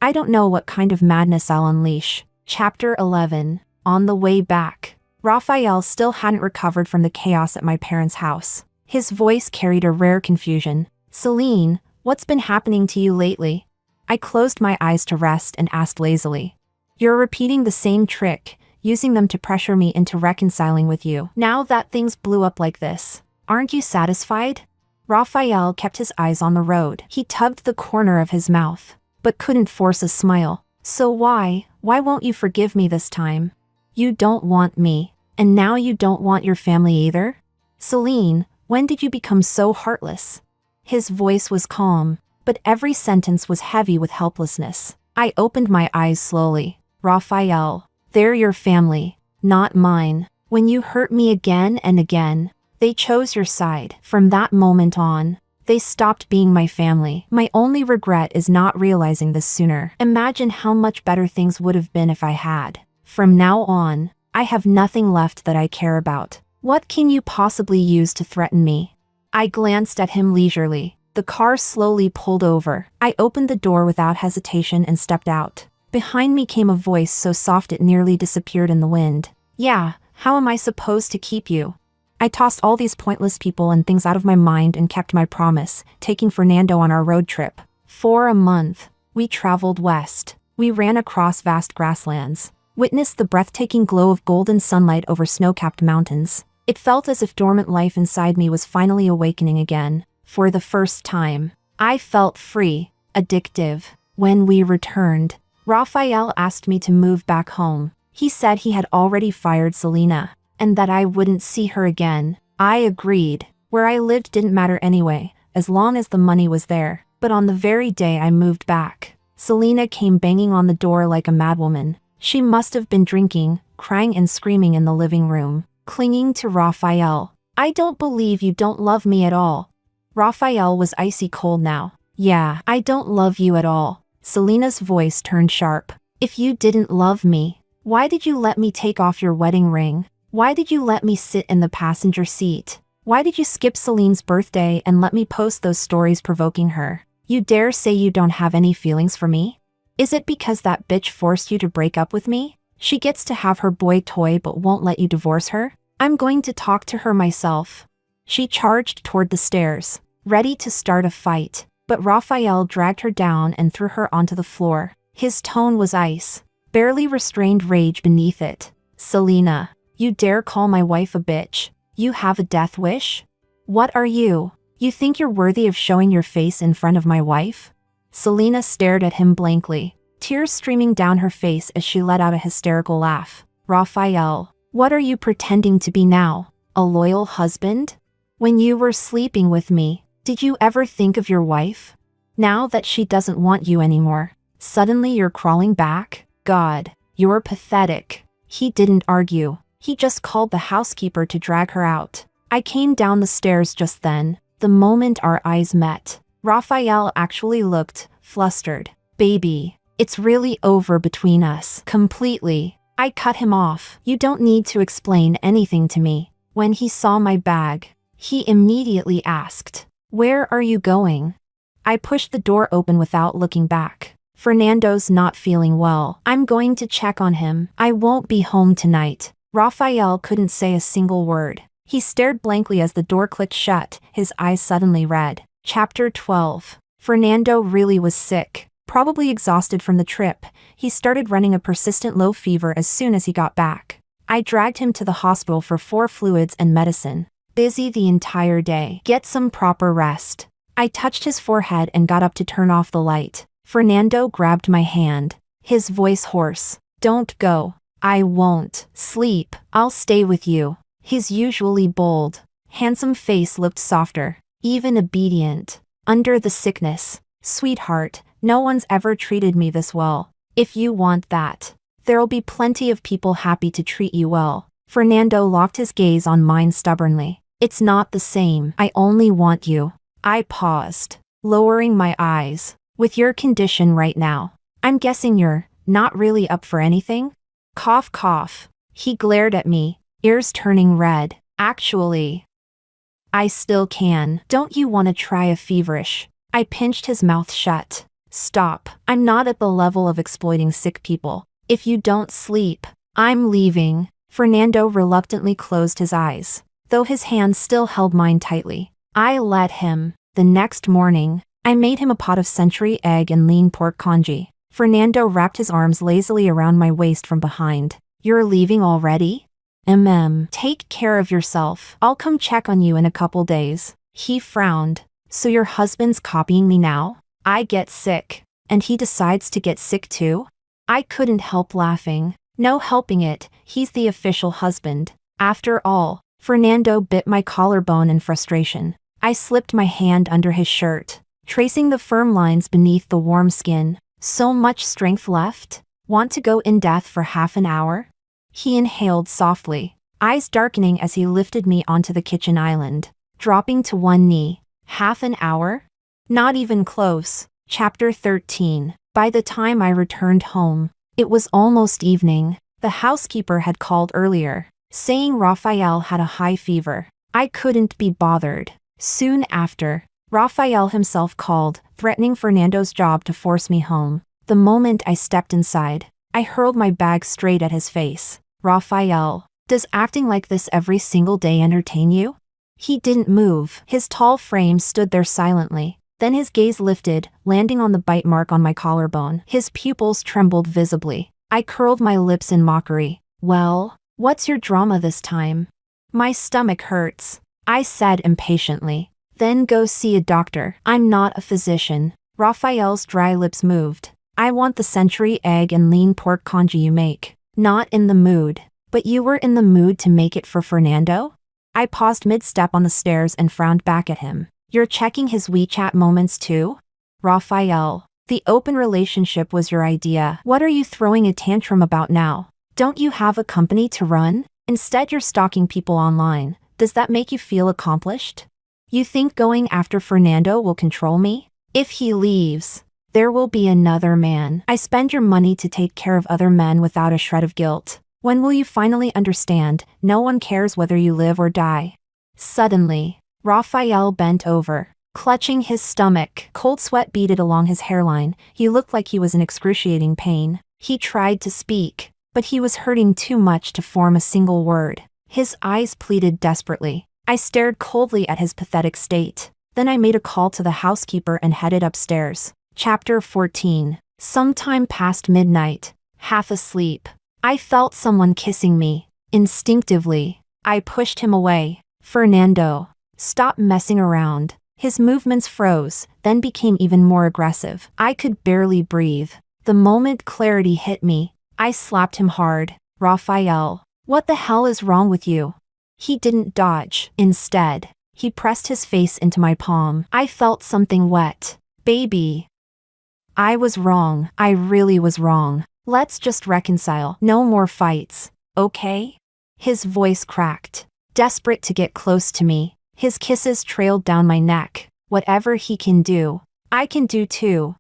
I don't know what kind of madness I'll unleash. Chapter 11. On the way back. Raphael still hadn't recovered from the chaos at my parents' house. His voice carried a rare confusion. Celine, what's been happening to you lately? I closed my eyes to rest and asked lazily. You're repeating the same trick, using them to pressure me into reconciling with you. Now that things blew up like this, aren't you satisfied? Raphael kept his eyes on the road. He tugged the corner of his mouth, but couldn't force a smile. So why won't you forgive me this time? You don't want me, and now you don't want your family either? Celine, when did you become so heartless? His voice was calm, but every sentence was heavy with helplessness. I opened my eyes slowly. Raphael, they're your family, not mine. When you hurt me again and again, they chose your side. From that moment on, they stopped being my family. My only regret is not realizing this sooner. Imagine how much better things would have been if I had. From now on, I have nothing left that I care about. What can you possibly use to threaten me? I glanced at him leisurely. The car slowly pulled over. I opened the door without hesitation and stepped out. Behind me came a voice so soft it nearly disappeared in the wind. Yeah, how am I supposed to keep you? I tossed all these pointless people and things out of my mind and kept my promise, taking Fernando on our road trip. For a month, we traveled west. We ran across vast grasslands, witnessed the breathtaking glow of golden sunlight over snow-capped mountains. It felt as if dormant life inside me was finally awakening again. For the first time, I felt free, addictive. When we returned, Raphael asked me to move back home. He said he had already fired Selena, and that I wouldn't see her again. I agreed. Where I lived didn't matter anyway, as long as the money was there. But on the very day I moved back, Selena came banging on the door like a madwoman. She must have been drinking, crying and screaming in the living room, clinging to Raphael. I don't believe you don't love me at all. Raphael was icy cold now. Yeah, I don't love you at all. Selena's voice turned sharp. If you didn't love me, why did you let me take off your wedding ring? Why did you let me sit in the passenger seat? Why did you skip Celine's birthday and let me post those stories provoking her? You dare say you don't have any feelings for me? Is it because that bitch forced you to break up with me? She gets to have her boy toy but won't let you divorce her? I'm going to talk to her myself. She charged toward the stairs, ready to start a fight, but Raphael dragged her down and threw her onto the floor. His tone was ice, barely restrained rage beneath it. Selena, you dare call my wife a bitch? You have a death wish? What are you? You think you're worthy of showing your face in front of my wife? Selena stared at him blankly, tears streaming down her face as she let out a hysterical laugh. Raphael, what are you pretending to be now? A loyal husband? When you were sleeping with me, did you ever think of your wife? Now that she doesn't want you anymore, suddenly you're crawling back? God, you're pathetic. He didn't argue. He just called the housekeeper to drag her out. I came down the stairs just then. The moment our eyes met, Raphael actually looked flustered. Baby, it's really over between us. Completely. I cut him off. You don't need to explain anything to me. When he saw my bag, he immediately asked, "Where are you going?" I pushed the door open without looking back. Fernando's not feeling well. I'm going to check on him. I won't be home tonight. Raphael couldn't say a single word. He stared blankly as the door clicked shut, his eyes suddenly red. Chapter 12. Fernando really was sick, probably exhausted from the trip. He started running a persistent low fever as soon as he got back. I dragged him to the hospital for 4 fluids and medicine. Busy the entire day. Get some proper rest. I touched his forehead and got up to turn off the light. Fernando grabbed my hand, his voice hoarse. Don't go. I won't sleep. I'll stay with you. His usually bold, handsome face looked softer, even obedient, under the sickness. Sweetheart, no one's ever treated me this well. If you want that, There'll be plenty of people happy to treat you well. Fernando locked his gaze on mine stubbornly. It's not the same. I only want you. I paused, lowering my eyes. With your condition right now, I'm guessing you're not really up for anything? Cough, cough. He glared at me, ears turning red. Actually, I still can. Don't you want to try a feverish? I pinched his mouth shut. Stop. I'm not at the level of exploiting sick people. If you don't sleep, I'm leaving. Fernando reluctantly closed his eyes, though his hands still held mine tightly. I let him. The next morning, I made him a pot of century egg and lean pork congee. Fernando wrapped his arms lazily around my waist from behind. You're leaving already? Take care of yourself. I'll come check on you in a couple days. He frowned. So your husband's copying me now? I get sick, and he decides to get sick too? I couldn't help laughing. No helping it, he's the official husband. After all, Fernando bit my collarbone in frustration. I slipped my hand under his shirt, tracing the firm lines beneath the warm skin. So much strength left? Want to go in depth for half an hour? He inhaled softly, eyes darkening as he lifted me onto the kitchen island, dropping to one knee. Half an hour? Not even close. Chapter 13. By the time I returned home, it was almost evening. The housekeeper had called earlier, saying Raphael had a high fever. I couldn't be bothered. Soon after, Raphael himself called, threatening Fernando's job to force me home. The moment I stepped inside, I hurled my bag straight at his face. Raphael, does acting like this every single day entertain you? He didn't move. His tall frame stood there silently. Then his gaze lifted, landing on the bite mark on my collarbone. His pupils trembled visibly. I curled my lips in mockery. Well, what's your drama this time? My stomach hurts, I said impatiently. Then go see a doctor. I'm not a physician. Raphael's dry lips moved. I want the century egg and lean pork congee you make. Not in the mood. But you were in the mood to make it for Fernando? I paused mid-step on the stairs and frowned back at him. You're checking his WeChat moments too? Raphael, the open relationship was your idea. What are you throwing a tantrum about now? Don't you have a company to run? Instead you're stalking people online. Does that make you feel accomplished? You think going after Fernando will control me? If he leaves, there will be another man. I spend your money to take care of other men without a shred of guilt. When will you finally understand? No one cares whether you live or die. Suddenly, Raphael bent over, clutching his stomach. Cold sweat beaded along his hairline. He looked like he was in excruciating pain. He tried to speak, but he was hurting too much to form a single word. His eyes pleaded desperately. I stared coldly at his pathetic state. Then I made a call to the housekeeper and headed upstairs. Chapter 14. Sometime past midnight, half asleep, I felt someone kissing me. Instinctively, I pushed him away. Fernando, stop messing around. His movements froze, then became even more aggressive. I could barely breathe. The moment clarity hit me, I slapped him hard. Raphael, what the hell is wrong with you? He didn't dodge. Instead, he pressed his face into my palm. I felt something wet. Baby. I was wrong. I really was wrong. Let's just reconcile. No more fights, okay? His voice cracked, desperate to get close to me. His kisses trailed down my neck. Whatever he can do, I can do too.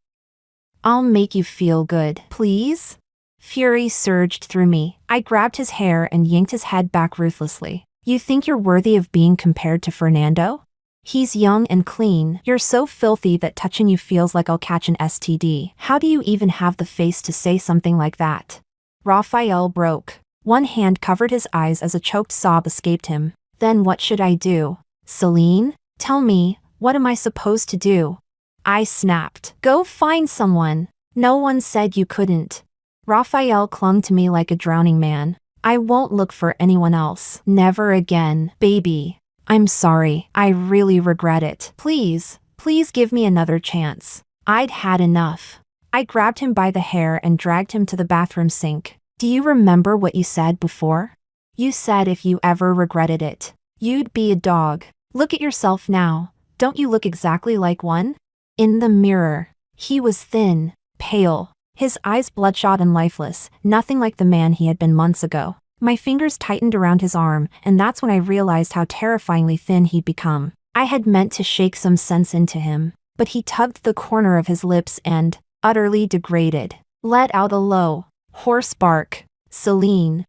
I'll make you feel good, please? Fury surged through me. I grabbed his hair and yanked his head back ruthlessly. You think you're worthy of being compared to Fernando? He's young and clean. You're so filthy that touching you feels like I'll catch an STD. How do you even have the face to say something like that? Raphael broke. One hand covered his eyes as a choked sob escaped him. Then what should I do? Celine? Tell me, what am I supposed to do? I snapped. Go find someone. No one said you couldn't. Raphael clung to me like a drowning man. I won't look for anyone else. Never again, baby. I'm sorry. I really regret it. Please, please give me another chance. I'd had enough. I grabbed him by the hair and dragged him to the bathroom sink. Do you remember what you said before? You said if you ever regretted it, you'd be a dog. Look at yourself now. Don't you look exactly like one? In the mirror, he was thin, pale. his eyes bloodshot and lifeless, nothing like the man he had been months ago. My fingers tightened around his arm, and that's when I realized how terrifyingly thin he'd become. I had meant to shake some sense into him, but he tugged the corner of his lips and, utterly degraded, let out a low, hoarse bark. Celine.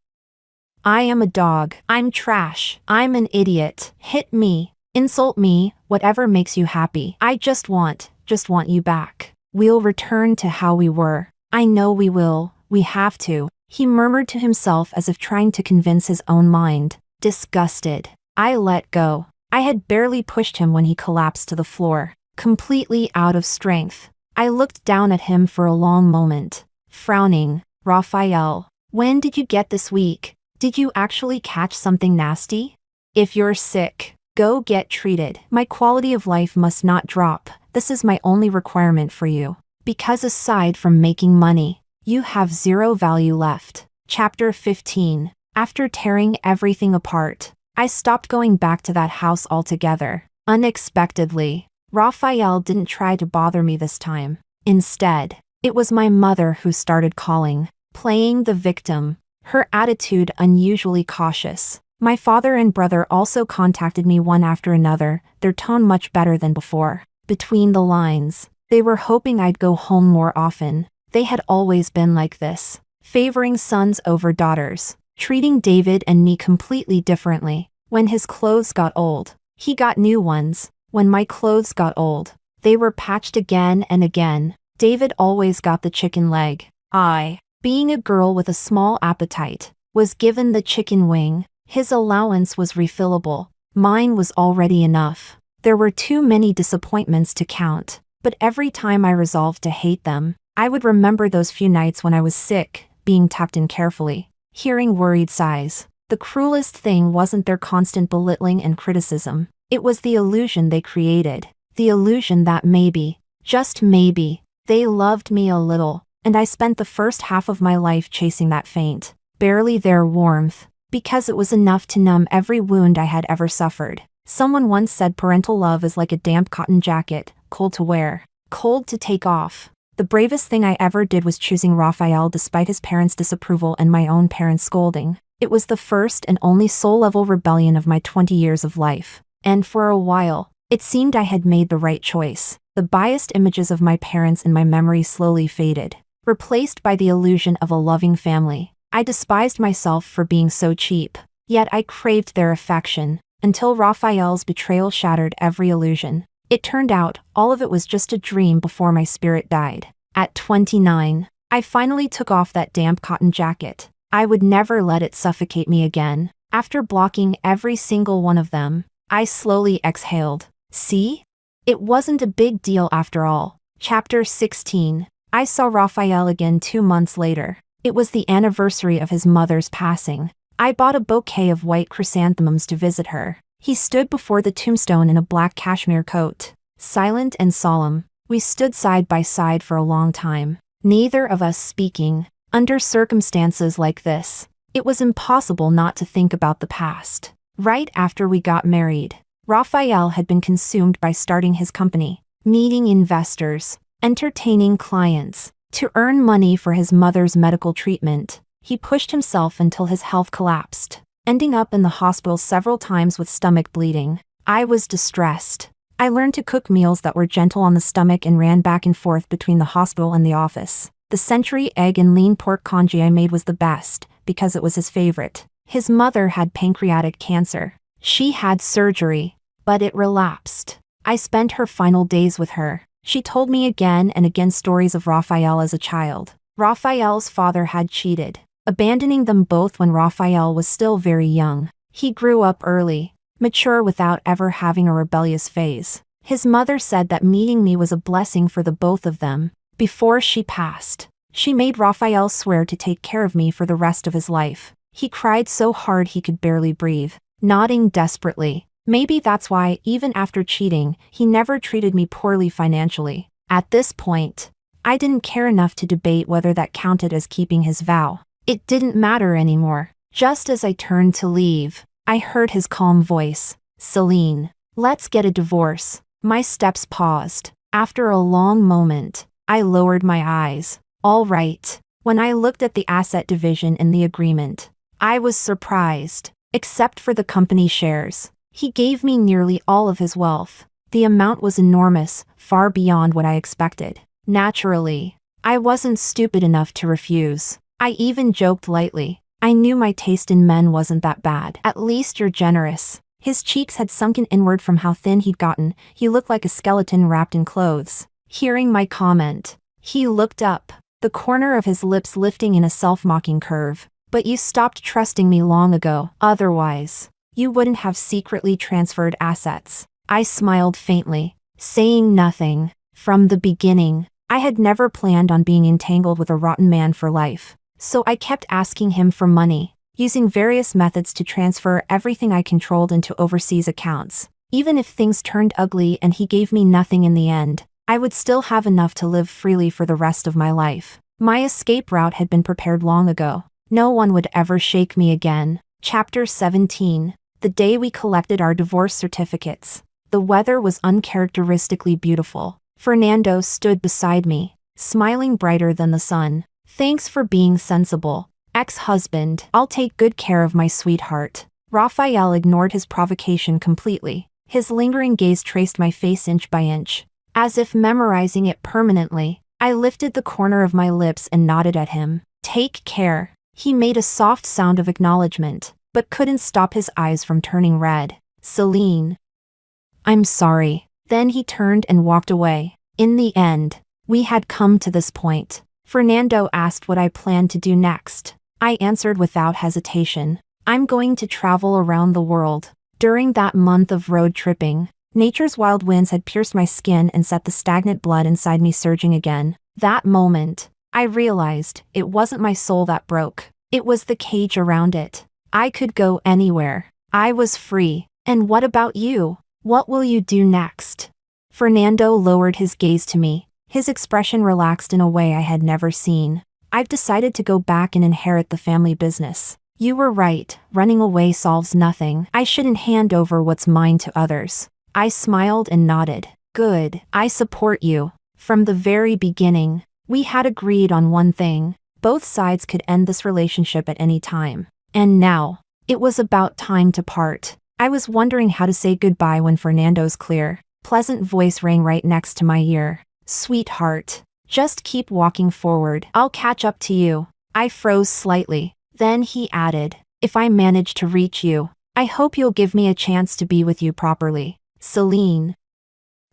I am a dog. I'm trash. I'm an idiot. Hit me. Insult me, whatever makes you happy. I just want you back. We'll return to how we were. I know we will. We have to. He murmured to himself as if trying to convince his own mind. Disgusted. I let go. I had barely pushed him when he collapsed to the floor, completely out of strength. I looked down at him for a long moment, frowning. Raphael, when did you get this weak? Did you actually catch something nasty? If you're sick, go get treated. My quality of life must not drop. This is my only requirement for you. Because aside from making money, you have zero value left. Chapter 15. After tearing everything apart, I stopped going back to that house altogether. Unexpectedly, Raphael didn't try to bother me this time. Instead, it was my mother who started calling, playing the victim, her attitude unusually cautious. My father and brother also contacted me one after another, their tone much better than before. Between the lines, they were hoping I'd go home more often. They had always been like this, favoring sons over daughters, treating David and me completely differently. When his clothes got old, he got new ones. When my clothes got old, they were patched again and again. David always got the chicken leg. I, being a girl with a small appetite, was given the chicken wing. His allowance was refillable. Mine was already enough. There were too many disappointments to count, but every time I resolved to hate them, I would remember those few nights when I was sick, being tucked in carefully, hearing worried sighs. The cruelest thing wasn't their constant belittling and criticism. It was the illusion they created. The illusion that maybe, just maybe, they loved me a little. And I spent the first half of my life chasing that faint, barely there warmth, because it was enough to numb every wound I had ever suffered. Someone once said parental love is like a damp cotton jacket, cold to wear, cold to take off. The bravest thing I ever did was choosing Raphael despite his parents' disapproval and my own parents' scolding. It was the first and only soul-level rebellion of my 20 years of life. And for a while, it seemed I had made the right choice. The biased images of my parents in my memory slowly faded, replaced by the illusion of a loving family. I despised myself for being so cheap, yet I craved their affection, until Raphael's betrayal shattered every illusion. It turned out, all of it was just a dream before my spirit died. At 29, I finally took off that damp cotton jacket. I would never let it suffocate me again. After blocking every single one of them, I slowly exhaled. See? It wasn't a big deal after all. Chapter 16. I saw Raphael again 2 months later. It was the anniversary of his mother's passing. I bought a bouquet of white chrysanthemums to visit her. He stood before the tombstone in a black cashmere coat. Silent and solemn, we stood side by side for a long time, neither of us speaking. Under circumstances like this, it was impossible not to think about the past. Right after we got married, Raphael had been consumed by starting his company, meeting investors, entertaining clients. To earn money for his mother's medical treatment, he pushed himself until his health collapsed, ending up in the hospital several times with stomach bleeding. I was distressed. I learned to cook meals that were gentle on the stomach and ran back and forth between the hospital and the office. The century egg and lean pork congee I made was the best, because it was his favorite. His mother had pancreatic cancer. She had surgery, but it relapsed. I spent her final days with her. She told me again and again stories of Raphael as a child. Raphael's father had cheated, abandoning them both when Raphael was still very young. He grew up early, mature without ever having a rebellious phase. His mother said that meeting me was a blessing for the both of them. Before she passed, she made Raphael swear to take care of me for the rest of his life. He cried so hard he could barely breathe, nodding desperately. Maybe that's why, even after cheating, he never treated me poorly financially. At this point, I didn't care enough to debate whether that counted as keeping his vow. It didn't matter anymore. Just as I turned to leave, I heard his calm voice. Celine, let's get a divorce. My steps paused. After a long moment, I lowered my eyes. All right. When I looked at the asset division in the agreement, I was surprised. Except for the company shares, he gave me nearly all of his wealth. The amount was enormous, far beyond what I expected. Naturally, I wasn't stupid enough to refuse. I even joked lightly. I knew my taste in men wasn't that bad. At least you're generous. His cheeks had sunken inward from how thin he'd gotten. He looked like a skeleton wrapped in clothes. Hearing my comment, he looked up, the corner of his lips lifting in a self-mocking curve. But you stopped trusting me long ago. Otherwise, you wouldn't have secretly transferred assets. I smiled faintly, saying nothing. From the beginning, I had never planned on being entangled with a rotten man for life. So I kept asking him for money, using various methods to transfer everything I controlled into overseas accounts. Even if things turned ugly and he gave me nothing in the end, I would still have enough to live freely for the rest of my life. My escape route had been prepared long ago. No one would ever shake me again. Chapter 17. The day we collected our divorce certificates. The weather was uncharacteristically beautiful. Fernando stood beside me, smiling brighter than the sun. Thanks for being sensible, ex-husband. I'll take good care of my sweetheart. Raphael ignored his provocation completely. His lingering gaze traced my face inch by inch, as if memorizing it permanently. I lifted the corner of my lips and nodded at him. Take care. He made a soft sound of acknowledgement, but couldn't stop his eyes from turning red. Celine. I'm sorry. Then he turned and walked away. In the end, we had come to this point. Fernando asked what I planned to do next. I answered without hesitation. I'm going to travel around the world. During that month of road tripping, nature's wild winds had pierced my skin and set the stagnant blood inside me surging again. That moment, I realized it wasn't my soul that broke. It was the cage around it. I could go anywhere. I was free. And what about you? What will you do next? Fernando lowered his gaze to me. His expression relaxed in a way I had never seen. I've decided to go back and inherit the family business. You were right, running away solves nothing. I shouldn't hand over what's mine to others. I smiled and nodded. Good, I support you. From the very beginning, we had agreed on one thing. Both sides could end this relationship at any time. And now, it was about time to part. I was wondering how to say goodbye when Fernando's clear, pleasant voice rang right next to my ear. Sweetheart, just keep walking forward. I'll catch up to you. I froze slightly. Then he added, if I manage to reach you, I hope you'll give me a chance to be with you properly. Celine.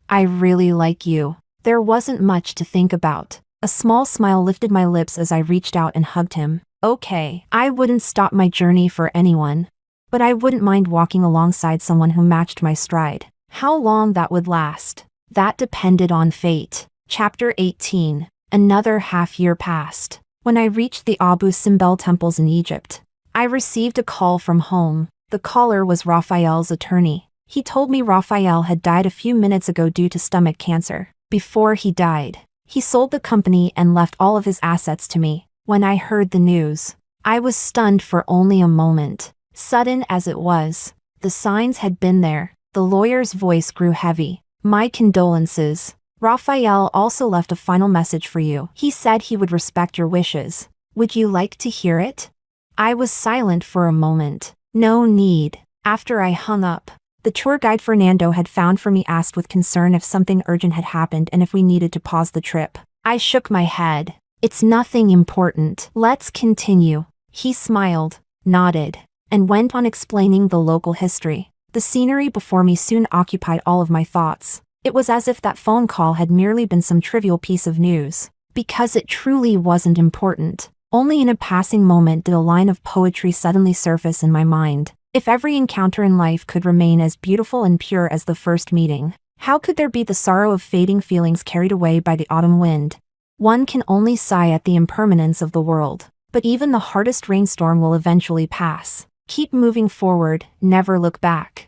I really like you. There wasn't much to think about. A small smile lifted my lips as I reached out and hugged him. Okay, I wouldn't stop my journey for anyone. But I wouldn't mind walking alongside someone who matched my stride. How long that would last? That depended on fate. Chapter 18. Another half-year passed. When I reached the Abu Simbel temples in Egypt, I received a call from home. The caller was Raphael's attorney. He told me Raphael had died a few minutes ago due to stomach cancer. Before he died, he sold the company and left all of his assets to me. When I heard the news, I was stunned for only a moment. Sudden as it was, the signs had been there. The lawyer's voice grew heavy. My condolences. Raphael also left a final message for you. He said he would respect your wishes. Would you like to hear it? I was silent for a moment. No need. After I hung up, the tour guide Fernando had found for me asked with concern if something urgent had happened and if we needed to pause the trip. I shook my head. It's nothing important. Let's continue. He smiled, nodded, and went on explaining the local history. The scenery before me soon occupied all of my thoughts. It was as if that phone call had merely been some trivial piece of news. Because it truly wasn't important. Only in a passing moment did a line of poetry suddenly surface in my mind. If every encounter in life could remain as beautiful and pure as the first meeting, how could there be the sorrow of fading feelings carried away by the autumn wind? One can only sigh at the impermanence of the world. But even the hardest rainstorm will eventually pass. Keep moving forward, never look back.